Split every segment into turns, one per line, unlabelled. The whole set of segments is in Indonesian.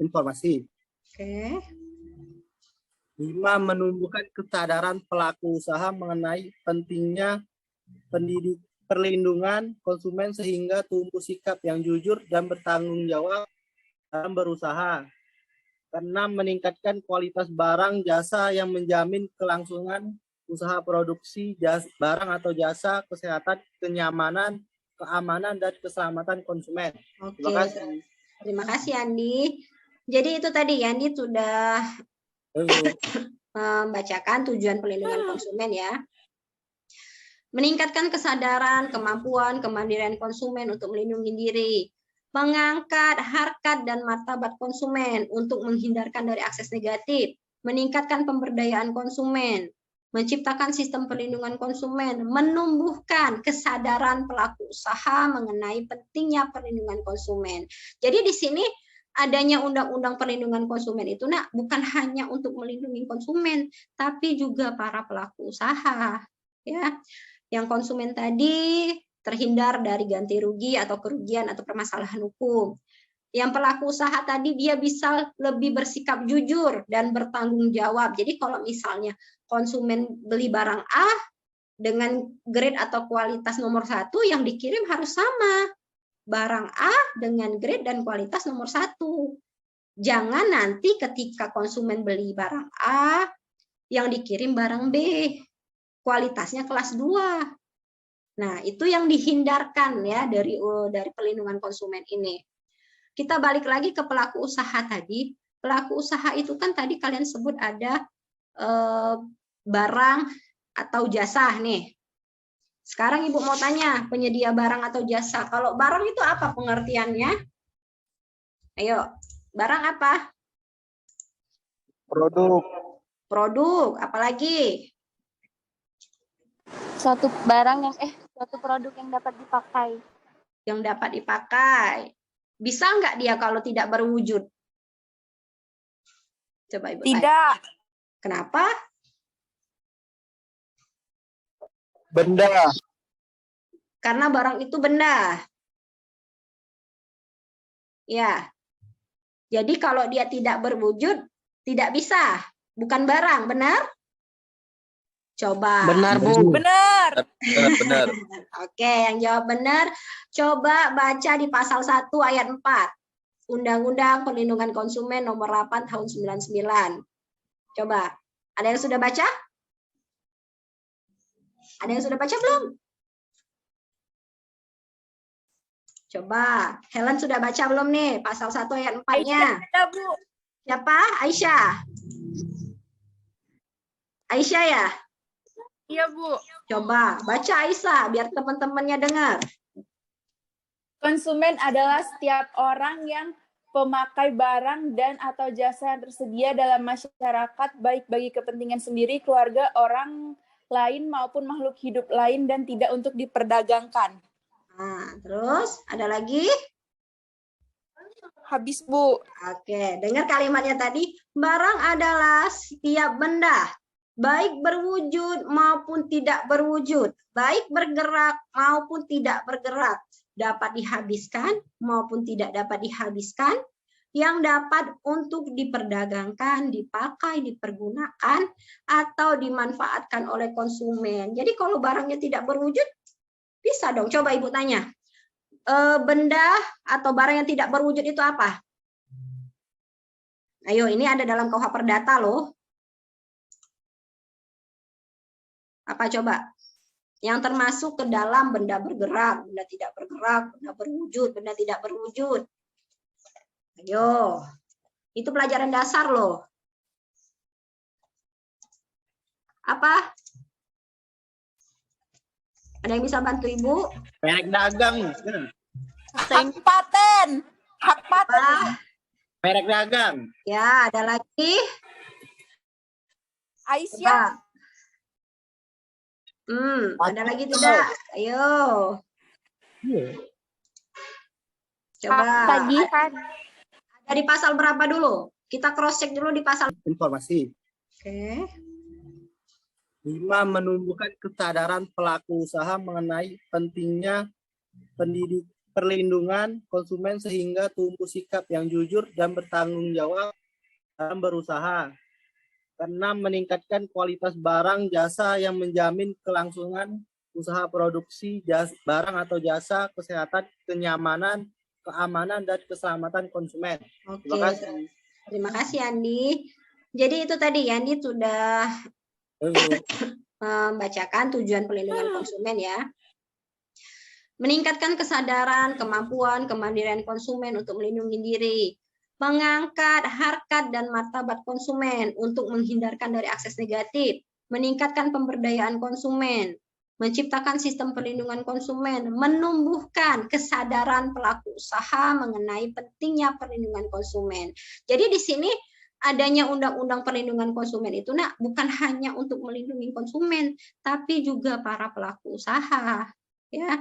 informasi.
Oke.
5. Menumbuhkan kesadaran pelaku usaha mengenai pentingnya perlindungan konsumen sehingga tumbuh sikap yang jujur dan bertanggung jawab dalam berusaha. 6. Meningkatkan kualitas barang jasa yang menjamin kelangsungan usaha produksi barang atau jasa, kesehatan, kenyamanan, keamanan, dan keselamatan konsumen.
Oke.
Terima kasih.
Terima kasih Andi. Jadi itu tadi Andi sudah membacakan tujuan perlindungan konsumen ya. Meningkatkan kesadaran, kemampuan, kemandirian konsumen untuk melindungi diri. Mengangkat harkat dan martabat konsumen untuk menghindarkan dari akses negatif. Meningkatkan pemberdayaan konsumen. Menciptakan sistem perlindungan konsumen. Menumbuhkan kesadaran pelaku usaha mengenai pentingnya perlindungan konsumen. Jadi di sini adanya undang-undang perlindungan konsumen itu bukan hanya untuk melindungi konsumen, tapi juga para pelaku usaha. Ya, yang konsumen tadi terhindar dari ganti rugi atau kerugian atau permasalahan hukum. Yang pelaku usaha tadi dia bisa lebih bersikap jujur dan bertanggung jawab. Jadi kalau misalnya konsumen beli barang A dengan grade atau kualitas nomor 1, yang dikirim harus sama. Barang A dengan grade dan kualitas nomor 1. Jangan nanti ketika konsumen beli barang A, yang dikirim barang B. Kualitasnya kelas 2. Nah, itu yang dihindarkan ya dari perlindungan konsumen ini. Kita balik lagi ke pelaku usaha tadi. Pelaku usaha itu kan tadi kalian sebut ada barang atau jasa nih. Sekarang Ibu mau tanya, penyedia barang atau jasa. Kalau barang itu apa pengertiannya? Ayo, barang apa?
Produk.
Produk, apalagi?
Suatu produk yang dapat dipakai.
Yang dapat dipakai. Bisa nggak dia kalau tidak berwujud? Coba Ibu tanya.
Tidak.
Kenapa?
Benda.
Karena barang itu benda. Ya. Jadi kalau dia tidak berwujud, tidak bisa. Bukan barang, benar? Coba.
Benar, Bu.
Benar.
Benar.
Oke, yang jawab benar. Coba baca di pasal 1 ayat 4. Undang-Undang Perlindungan Konsumen nomor 8 tahun 99. Coba. Ada yang sudah baca? Ada yang sudah baca belum? Coba. Helen sudah baca belum nih pasal 1 ayat 4-nya?
Ada, Bu.
Siapa? Aisyah. Aisyah ya?
Iya, Bu.
Coba baca Aisyah biar teman-temannya dengar.
Konsumen adalah setiap orang yang pemakai barang dan atau jasa yang tersedia dalam masyarakat, baik bagi kepentingan sendiri, keluarga, orang lain maupun makhluk hidup lain dan tidak untuk diperdagangkan.
Nah, terus ada lagi?
Habis, Bu.
Oke, dengar kalimatnya tadi. Barang adalah setiap benda, baik berwujud maupun tidak berwujud, baik bergerak maupun tidak bergerak, dapat dihabiskan maupun tidak dapat dihabiskan, yang dapat untuk diperdagangkan, dipakai, dipergunakan, atau dimanfaatkan oleh konsumen. Jadi kalau barangnya tidak berwujud, bisa dong. Coba Ibu tanya. Benda atau barang yang tidak berwujud itu apa? Ayo, ini ada dalam KUH Perdata loh. Apa coba? Yang termasuk ke dalam benda bergerak, benda tidak bergerak, benda berwujud, benda tidak berwujud. Ayo, itu pelajaran dasar loh. Apa? Ada yang bisa bantu Ibu?
Merek dagang.
Hak paten. Hak paten.
Apa?
Merek dagang.
Ya, ada lagi.
Aisyah.
Ada lagi tidak? Ayo. Coba.
Tagihan.
Ada di pasal berapa dulu? Kita cross check dulu di pasal.
Informasi.
Oke.
5. Menumbuhkan kesadaran pelaku usaha mengenai pentingnya perlindungan konsumen sehingga tumbuh sikap yang jujur dan bertanggung jawab dalam berusaha. Keenam, meningkatkan kualitas barang jasa yang menjamin kelangsungan usaha produksi barang atau jasa, kesehatan, kenyamanan, keamanan, dan keselamatan konsumen.
Oke,
Terima kasih.
terima kasih Andi. Jadi itu tadi Andi sudah membacakan tujuan perlindungan konsumen ya. Meningkatkan kesadaran, kemampuan, kemandirian konsumen untuk melindungi diri. Mengangkat harkat dan martabat konsumen untuk menghindarkan dari akses negatif. Meningkatkan pemberdayaan konsumen. Menciptakan sistem perlindungan konsumen, menumbuhkan kesadaran pelaku usaha mengenai pentingnya perlindungan konsumen. Jadi di sini adanya undang-undang perlindungan konsumen itu bukan hanya untuk melindungi konsumen, tapi juga para pelaku usaha. Ya,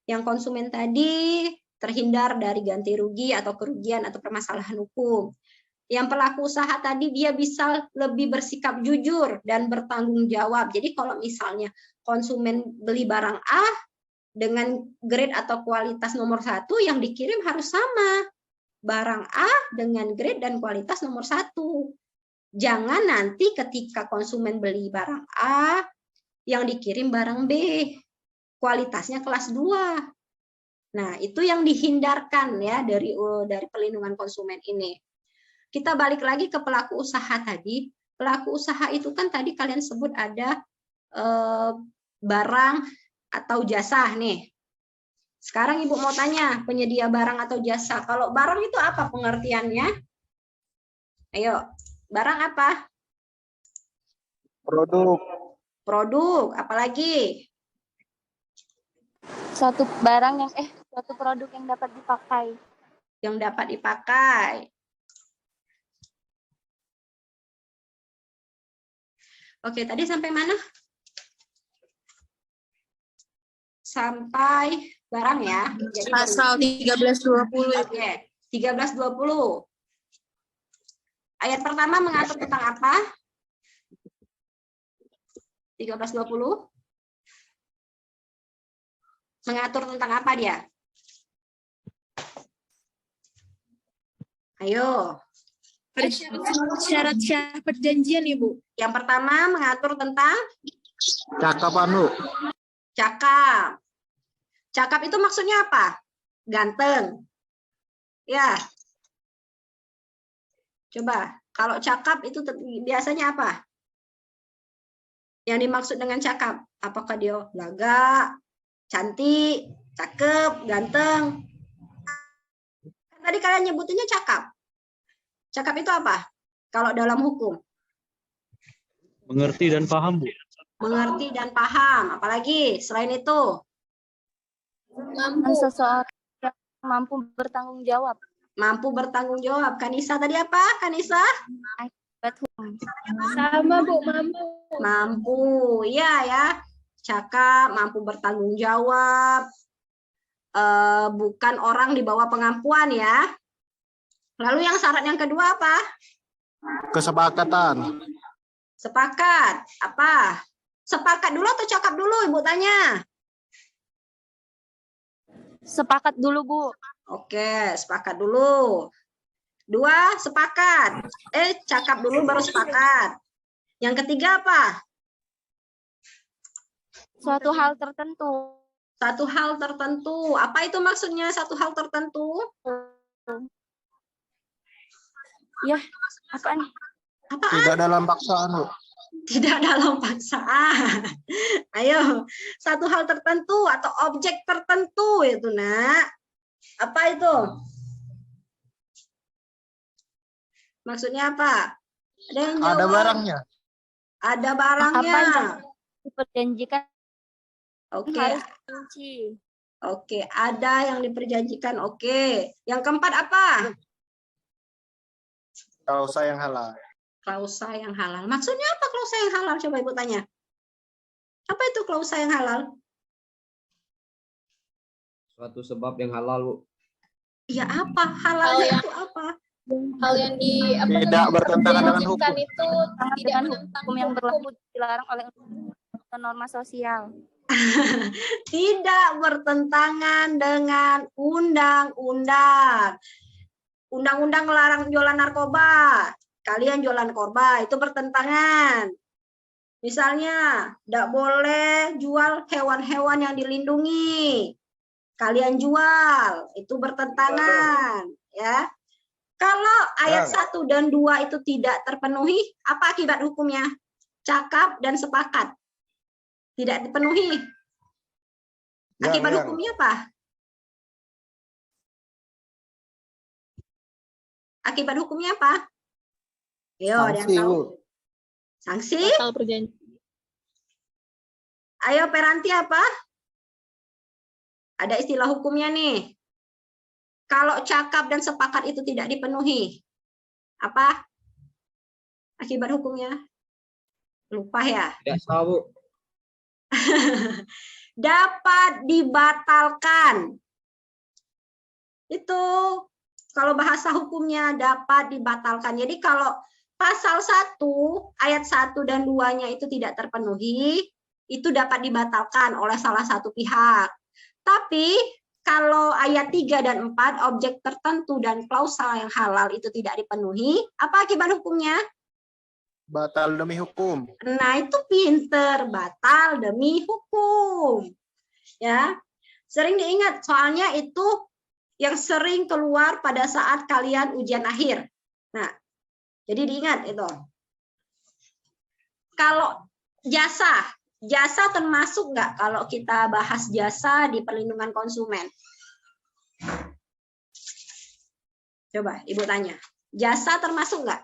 yang konsumen tadi terhindar dari ganti rugi atau kerugian atau permasalahan hukum. Yang pelaku usaha tadi dia bisa lebih bersikap jujur dan bertanggung jawab. Jadi kalau misalnya konsumen beli barang A dengan grade atau kualitas nomor 1, yang dikirim harus sama. Barang A dengan grade dan kualitas nomor 1. Jangan nanti ketika konsumen beli barang A, yang dikirim barang B. Kualitasnya kelas 2. Nah, itu yang dihindarkan ya dari perlindungan konsumen ini. Kita balik lagi ke pelaku usaha tadi. Pelaku usaha itu kan tadi kalian sebut ada barang atau jasa nih. Sekarang Ibu mau tanya, penyedia barang atau jasa. Kalau barang itu apa pengertiannya? Ayo, barang apa?
Produk.
Produk, apalagi?
Suatu produk yang dapat dipakai.
Yang dapat dipakai. Oke, tadi sampai mana? Sampai barang ya. Jadi
Pasal 1320.
Oke, 1320. Ayat pertama mengatur tentang apa? 1320. Mengatur tentang apa dia? Ayo.
Syarat-syarat perjanjian, Ibu.
Yang pertama mengatur tentang
Cakap anu.
cakap. Cakap itu maksudnya apa? Ganteng. Ya. Coba, kalau cakap itu biasanya apa? Yang dimaksud dengan cakap, apakah dia lagak, cantik, cakep, ganteng? Tadi kalian nyebutinnya cakap. Cakap itu apa? Kalau dalam hukum?
Mengerti dan paham, Bu.
Mengerti dan paham. Apalagi selain itu?
Seseorang yang mampu bertanggung jawab.
Mampu bertanggung jawab. Kanisa tadi apa? Kanisa?
Sama, Bu, mampu.
Mampu. Ya. Cakap, mampu bertanggung jawab. Bukan orang di bawah pengampuan ya. Lalu yang syarat yang kedua apa?
Kesepakatan.
Sepakat. Apa? Sepakat dulu atau cakap dulu, Ibu tanya?
Sepakat dulu, Bu.
Oke, sepakat dulu. 2, sepakat. Cakap dulu baru sepakat. Yang ketiga apa?
Suatu hal tertentu.
Satu hal tertentu. Apa itu maksudnya satu hal tertentu?
Ya, apaan?
Apaan?
Tidak dalam paksaan, Bu.
Tidak dalam paksaan. Ayo, satu hal tertentu atau objek tertentu itu, Nak. Apa itu? Maksudnya apa? Ada yang jawab?
Ada barangnya.
Ada barangnya.
Apa yang diperjanjikan
Oke.
harus dikunci.
Oke, ada yang diperjanjikan. Oke. Yang keempat apa?
Klausa yang halal.
Klausa yang halal. Maksudnya apa klausa yang halal? Coba Ibu tanya. Apa itu klausa yang halal?
Suatu sebab yang halal, Bu.
Ya apa? Halalnya itu apa?
Hal yang
Tidak bertentangan dengan hukum.
itu
Dengan hukum yang berlaku dilarang oleh norma sosial.
Tidak bertentangan dengan undang-undang. Undang-undang melarang jualan narkoba. Kalian jualan narkoba, itu bertentangan. Misalnya, tidak boleh jual hewan-hewan yang dilindungi. Kalian jual, itu bertentangan. Ya. Kalau ayat 1 dan 2 itu tidak terpenuhi, apa akibat hukumnya? Cakap dan sepakat. Tidak dipenuhi. Akibat hukumnya apa? Akibat hukumnya apa? Ayo, ada yang tahu? Sanksi?
Batal perjanjian.
Ayo, Peranti apa? Ada istilah hukumnya nih. Kalau cakap dan sepakat itu tidak dipenuhi, apa? Akibat hukumnya? Lupa ya?
Tidak tahu.
Dapat dibatalkan. Itu kalau bahasa hukumnya dapat dibatalkan. Jadi kalau pasal 1, ayat 1 dan 2-nya itu tidak terpenuhi, itu dapat dibatalkan oleh salah satu pihak. Tapi kalau ayat 3 dan 4, objek tertentu dan klausul yang halal itu tidak dipenuhi, apa akibat hukumnya?
Batal demi hukum.
Nah, itu pinter, batal demi hukum. Ya. Sering diingat, soalnya itu yang sering keluar pada saat kalian ujian akhir. Nah, jadi diingat itu. Kalau jasa termasuk nggak kalau kita bahas jasa di perlindungan konsumen? Coba Ibu tanya, jasa termasuk nggak?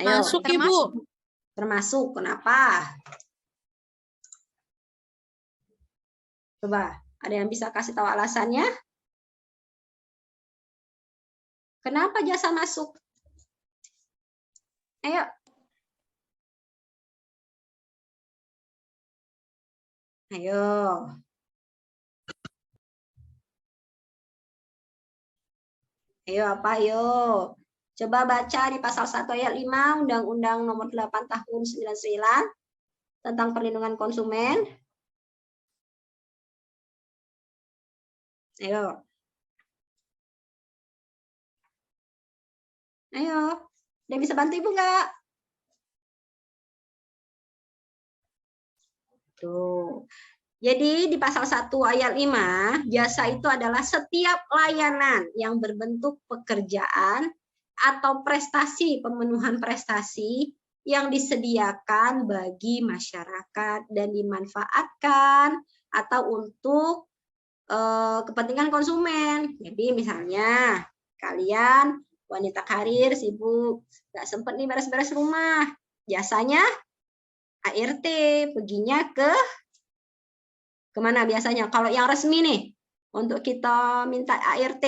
Ayo,
Masuk,
termasuk.
Ibu.
Termasuk, kenapa? Coba, ada yang bisa kasih tahu alasannya? Kenapa jasa masuk? Ayo. Ayo. Ayo, apa ayo? Coba baca di pasal 1 ayat 5 Undang-Undang Nomor 8 Tahun 99 tentang perlindungan konsumen. Ayo. Ayo. Ada yang bisa bantu Ibu nggak? Tuh. Jadi di pasal 1 ayat 5, jasa itu adalah setiap layanan yang berbentuk pekerjaan atau prestasi, pemenuhan prestasi yang disediakan bagi masyarakat dan dimanfaatkan atau untuk kepentingan konsumen. Jadi misalnya kalian wanita karir sibuk, nggak sempet nih beres-beres rumah, jasanya ART, perginya kemana biasanya? Kalau yang resmi nih, untuk kita minta ART.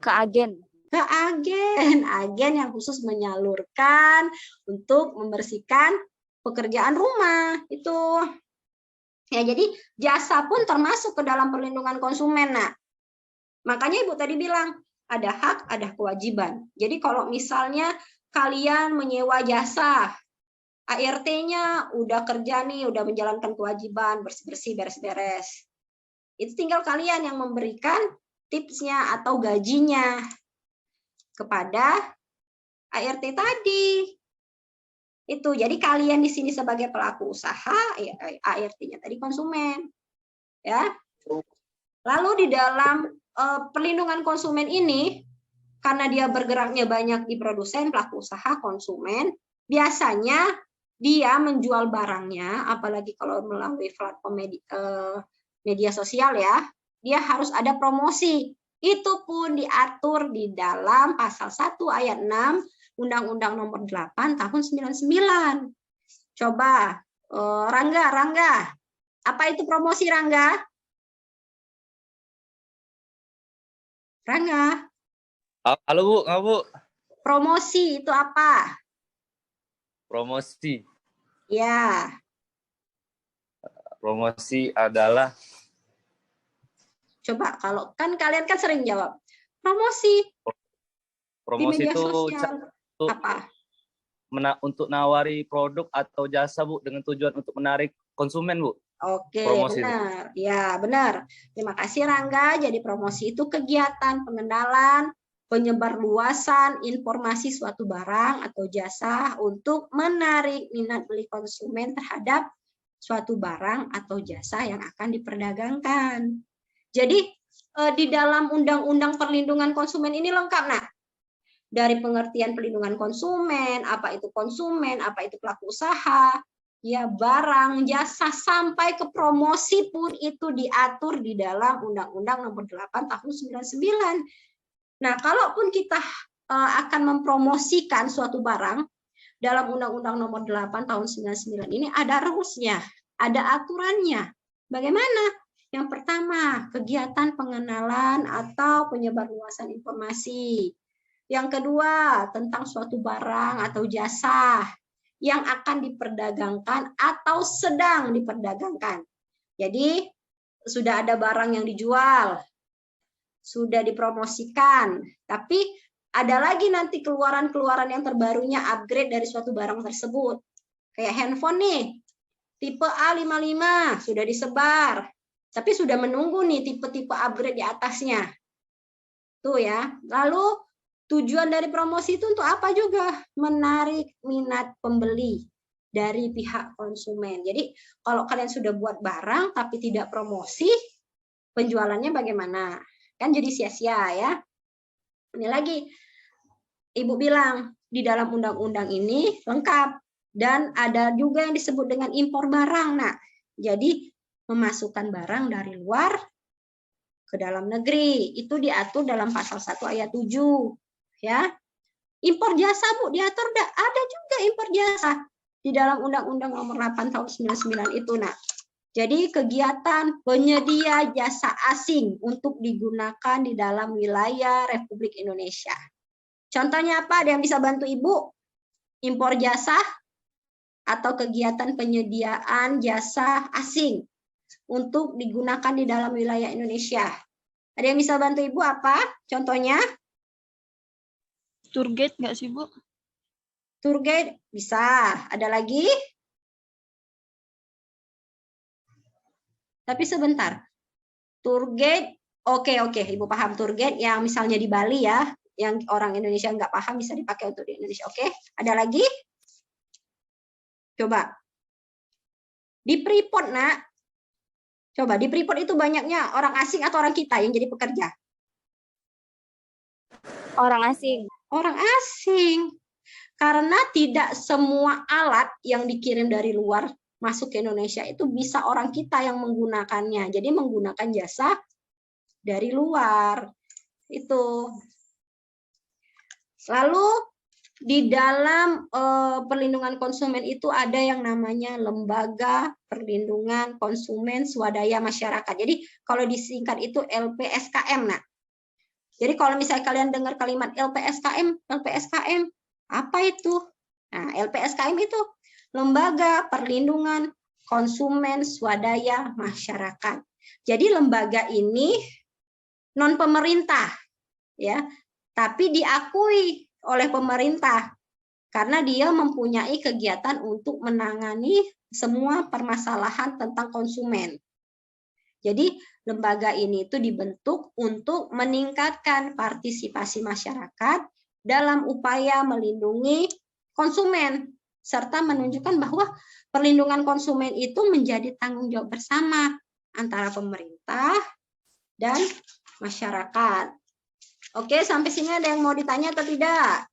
Ke agen.
Ke agen yang khusus menyalurkan untuk membersihkan pekerjaan rumah. Itu. Ya, jadi jasa pun termasuk ke dalam perlindungan konsumen. Nah, makanya Ibu tadi bilang, ada hak, ada kewajiban. Jadi kalau misalnya kalian menyewa jasa, ART-nya udah kerja nih, udah menjalankan kewajiban, bersih-bersih, beres-beres. Itu tinggal kalian yang memberikan tipsnya atau gajinya kepada ART tadi. Itu. Jadi kalian di sini sebagai pelaku usaha, ART-nya tadi konsumen. Ya. Lalu di dalam perlindungan konsumen ini, karena dia bergeraknya banyak di produsen, pelaku usaha, konsumen, biasanya dia menjual barangnya, apalagi kalau melalui platform media sosial ya, dia harus ada promosi. Itu pun diatur di dalam pasal 1 ayat 6 Undang-Undang Nomor 8 Tahun 99. Coba, Rangga, apa itu promosi Rangga? Rangga.
Halo Bu, nggak Bu?
Promosi itu apa?
Promosi.
Ya.
Promosi adalah.
Coba kalau kan kalian kan sering jawab promosi.
Promosi
di media
itu
sosial. Apa?
Untuk nawari produk atau jasa, Bu, dengan tujuan untuk menarik konsumen, Bu.
Oke,
Promosi,
benar. Ya, benar. Terima kasih Rangga. Jadi promosi itu kegiatan pengenalan, penyebarluasan informasi suatu barang atau jasa untuk menarik minat beli konsumen terhadap suatu barang atau jasa yang akan diperdagangkan. Jadi di dalam Undang-Undang Perlindungan Konsumen ini lengkap, nah. Dari pengertian perlindungan konsumen, apa itu konsumen, apa itu pelaku usaha, ya barang, jasa, sampai ke promosi pun itu diatur di dalam Undang-Undang Nomor 8 Tahun 99. Nah, kalaupun kita akan mempromosikan suatu barang dalam Undang-Undang Nomor 8 Tahun 99 ini ada rules-nya, ada aturannya. Bagaimana? Yang pertama, kegiatan pengenalan atau penyebarluasan informasi. Yang kedua, tentang suatu barang atau jasa yang akan diperdagangkan atau sedang diperdagangkan. Jadi, sudah ada barang yang dijual, sudah dipromosikan, tapi ada lagi nanti keluaran-keluaran yang terbarunya, upgrade dari suatu barang tersebut. Kayak handphone nih, tipe A55 sudah disebar, tapi sudah menunggu nih tipe-tipe upgrade di atasnya. Tuh ya, lalu tujuan dari promosi itu untuk apa juga? Menarik minat pembeli dari pihak konsumen. Jadi kalau kalian sudah buat barang tapi tidak promosi, penjualannya bagaimana? Kan jadi sia-sia ya. Ini lagi, Ibu bilang di dalam undang-undang ini lengkap. Dan ada juga yang disebut dengan impor barang. Nah, jadi memasukkan barang dari luar ke dalam negeri. Itu diatur dalam pasal 1 ayat 7. Ya, impor jasa, Bu, diatur ada juga impor jasa di dalam Undang-Undang Nomor 8 Tahun 99 itu. Nah, jadi kegiatan penyedia jasa asing untuk digunakan di dalam wilayah Republik Indonesia. Contohnya apa? Ada yang bisa bantu Ibu? Impor jasa atau kegiatan penyediaan jasa asing untuk digunakan di dalam wilayah Indonesia. Ada yang bisa bantu Ibu apa? Contohnya?
Tour guide nggak sih, Bu?
Tour guide bisa. Ada lagi? Tapi sebentar. Tour guide, oke, Ibu paham tour guide yang misalnya di Bali ya, yang orang Indonesia nggak paham bisa dipakai untuk di Indonesia. Oke, ada lagi? Coba. Di Freeport, Nak. Coba, di Freeport itu banyaknya orang asing atau orang kita yang jadi pekerja?
Orang asing.
Orang asing. Karena tidak semua alat yang dikirim dari luar masuk ke Indonesia itu bisa orang kita yang menggunakannya. Jadi menggunakan jasa dari luar. Itu. Lalu di dalam perlindungan konsumen itu ada yang namanya Lembaga Perlindungan Konsumen Swadaya Masyarakat. Jadi kalau disingkat itu LPSKM, Nak. Jadi kalau misalnya kalian dengar kalimat LPSKM, apa itu? Nah, LPSKM itu Lembaga Perlindungan Konsumen Swadaya Masyarakat. Jadi lembaga ini non pemerintah, ya, tapi diakui oleh pemerintah karena dia mempunyai kegiatan untuk menangani semua permasalahan tentang konsumen. Jadi lembaga ini itu dibentuk untuk meningkatkan partisipasi masyarakat dalam upaya melindungi konsumen serta menunjukkan bahwa perlindungan konsumen itu menjadi tanggung jawab bersama antara pemerintah dan masyarakat. Oke, sampai sini ada yang mau ditanya atau tidak?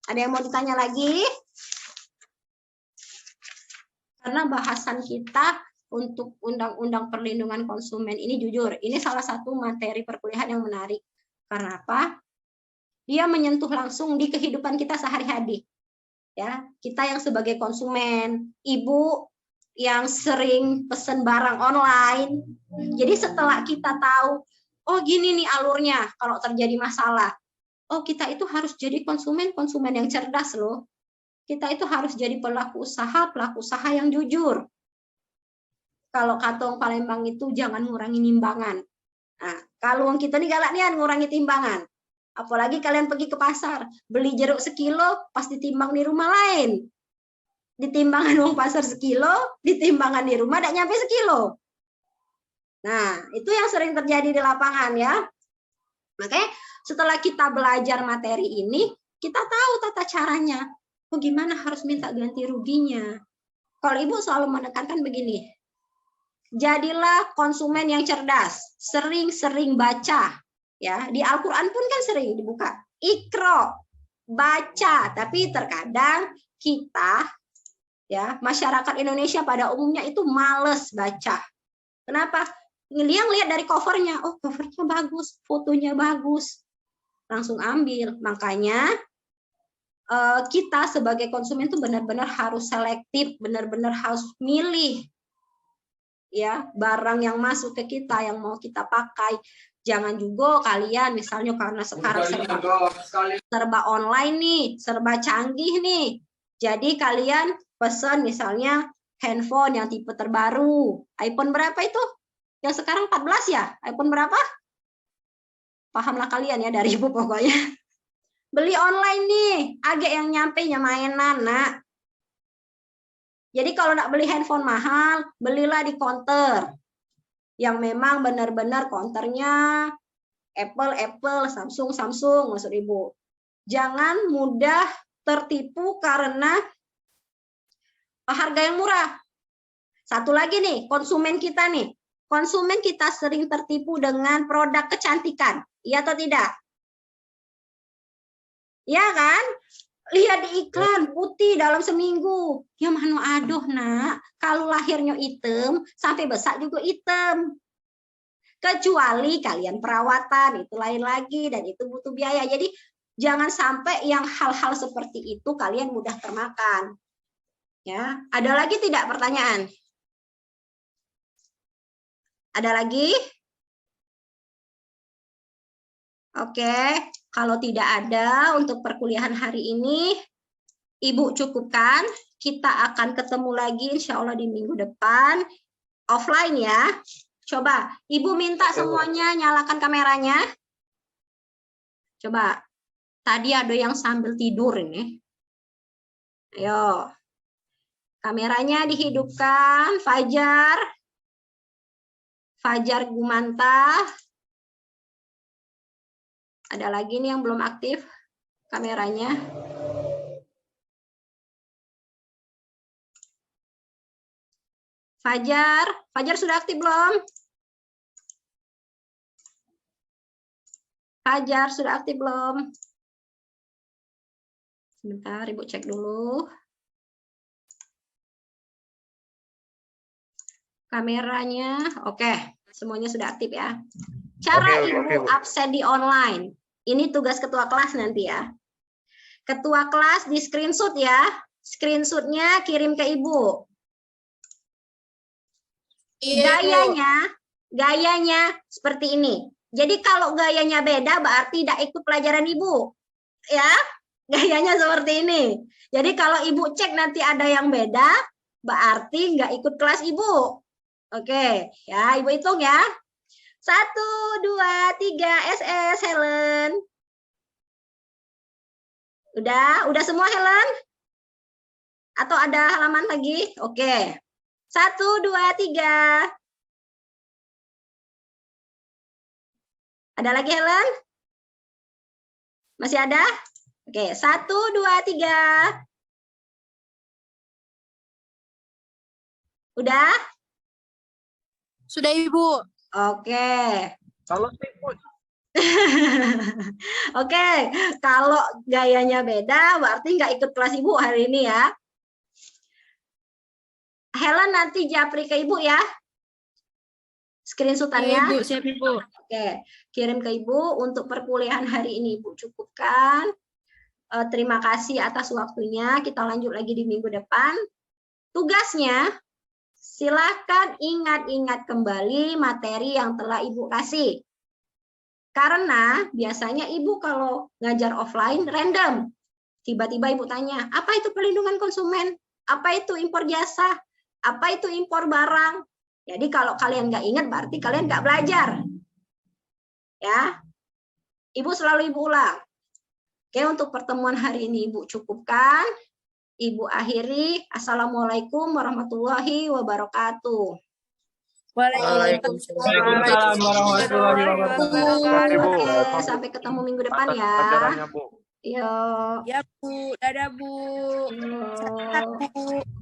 Ada yang mau ditanya lagi? Karena bahasan kita untuk Undang-Undang Perlindungan Konsumen ini jujur, ini salah satu materi perkuliahan yang menarik. Karena apa? Dia menyentuh langsung di kehidupan kita sehari-hari. Ya, kita yang sebagai konsumen, ibu yang sering pesen barang online. Jadi setelah kita tahu, oh gini nih alurnya kalau terjadi masalah. Oh, kita itu harus jadi konsumen yang cerdas loh. Kita itu harus jadi pelaku usaha yang jujur. Kalau kata orang Palembang itu jangan ngurangi timbangan. Nah, kalau kita nih galak nih ngurangi timbangan. Apalagi kalian pergi ke pasar, beli jeruk sekilo, pas ditimbang di rumah lain. Ditimbangan uang pasar sekilo, ditimbangan di rumah tidak nyampe sekilo. Nah, itu yang sering terjadi di lapangan ya. Makanya setelah kita belajar materi ini, kita tahu tata caranya. Oh, gimana harus minta ganti ruginya. Kalau Ibu selalu menekankan begini, jadilah konsumen yang cerdas, sering-sering baca. Ya, di Al-Qur'an pun kan sering dibuka. Iqra, baca, tapi terkadang kita ya, masyarakat Indonesia pada umumnya itu males baca. Kenapa? Dia lihat dari covernya, oh covernya bagus, fotonya bagus, langsung ambil. Makanya kita sebagai konsumen itu benar-benar harus selektif, benar-benar harus milih ya barang yang masuk ke kita, yang mau kita pakai. Jangan juga kalian misalnya karena sekarang serba online nih, serba canggih nih. Jadi kalian pesan misalnya handphone yang tipe terbaru. iPhone berapa itu? Yang sekarang 14 ya? iPhone berapa? Pahamlah kalian ya dari Ibu pokoknya. Beli online nih, agak yang nyampe-nya mainan, nak. Jadi kalau nak beli handphone mahal, belilah di counter. Yang memang benar-benar counternya Apple, Samsung, maksud Ibu. Jangan mudah tertipu karena harga yang murah. Satu lagi nih, konsumen kita nih. Konsumen kita sering tertipu dengan produk kecantikan. Iya atau tidak? Iya kan? Lihat di iklan, putih dalam seminggu. Ya mano aduh nak, kalau lahirnya hitam, sampai besar juga hitam. Kecuali kalian perawatan, itu lain lagi, dan itu butuh biaya. Jadi jangan sampai yang hal-hal seperti itu kalian mudah termakan. Ya, ada lagi tidak pertanyaan? Ada lagi? Oke, kalau tidak ada untuk perkuliahan hari ini, Ibu cukupkan. Kita akan ketemu lagi insya Allah di minggu depan. Offline ya. Coba, Ibu minta semuanya nyalakan kameranya. Coba, tadi ada yang sambil tidur ini. Ayo. Kameranya dihidupkan, Fajar Gumanta. Ada lagi nih yang belum aktif kameranya. Fajar sudah aktif belum? Fajar sudah aktif belum? Sebentar, Ibu cek dulu. Kameranya, oke, semuanya sudah aktif ya. Cara Ibu absen di online, ini tugas ketua kelas nanti ya. Ketua kelas di screenshot ya, screenshotnya kirim ke Ibu. Gayanya seperti ini. Jadi kalau gayanya beda berarti tidak ikut pelajaran Ibu. Ya, gayanya seperti ini. Jadi kalau Ibu cek nanti ada yang beda, berarti nggak ikut kelas Ibu. Oke, ya Ibu hitung ya. 1, 2, 3, SS Helen. Udah semua Helen? Atau ada halaman lagi? Oke. 1, 2, 3. Ada lagi Helen? Masih ada? Oke, 1, 2, 3. Udah?
Sudah Ibu.
Oke.
Kalau Ibu
Oke, kalau gayanya beda berarti nggak ikut kelas Ibu hari ini ya. Helen nanti japri ke Ibu ya. Screenshotannya.
Ibu, siap Ibu.
Oke, kirim ke Ibu. Untuk perkuliahan hari ini Ibu cukupkan. Terima kasih atas waktunya. Kita lanjut lagi di minggu depan. Tugasnya, silakan ingat-ingat kembali materi yang telah Ibu kasih. Karena biasanya Ibu kalau ngajar offline random. Tiba-tiba Ibu tanya, apa itu perlindungan konsumen? Apa itu impor jasa? Apa itu impor barang? Jadi kalau kalian nggak ingat berarti kalian nggak belajar. Ya. Ibu selalu Ibu ulang. Oke, untuk pertemuan hari ini Ibu cukupkan. Ibu akhiri. Assalamualaikum warahmatullahi wabarakatuh.
Waalaikumsalam warahmatullahi wabarakatuh.
Ibu.
Oke, sampai ketemu minggu depan
Atas
ya.
pelajarannya, Bu.
Yuk.
Ya Bu, dadah Bu.
Yuk.
Sehat Bu.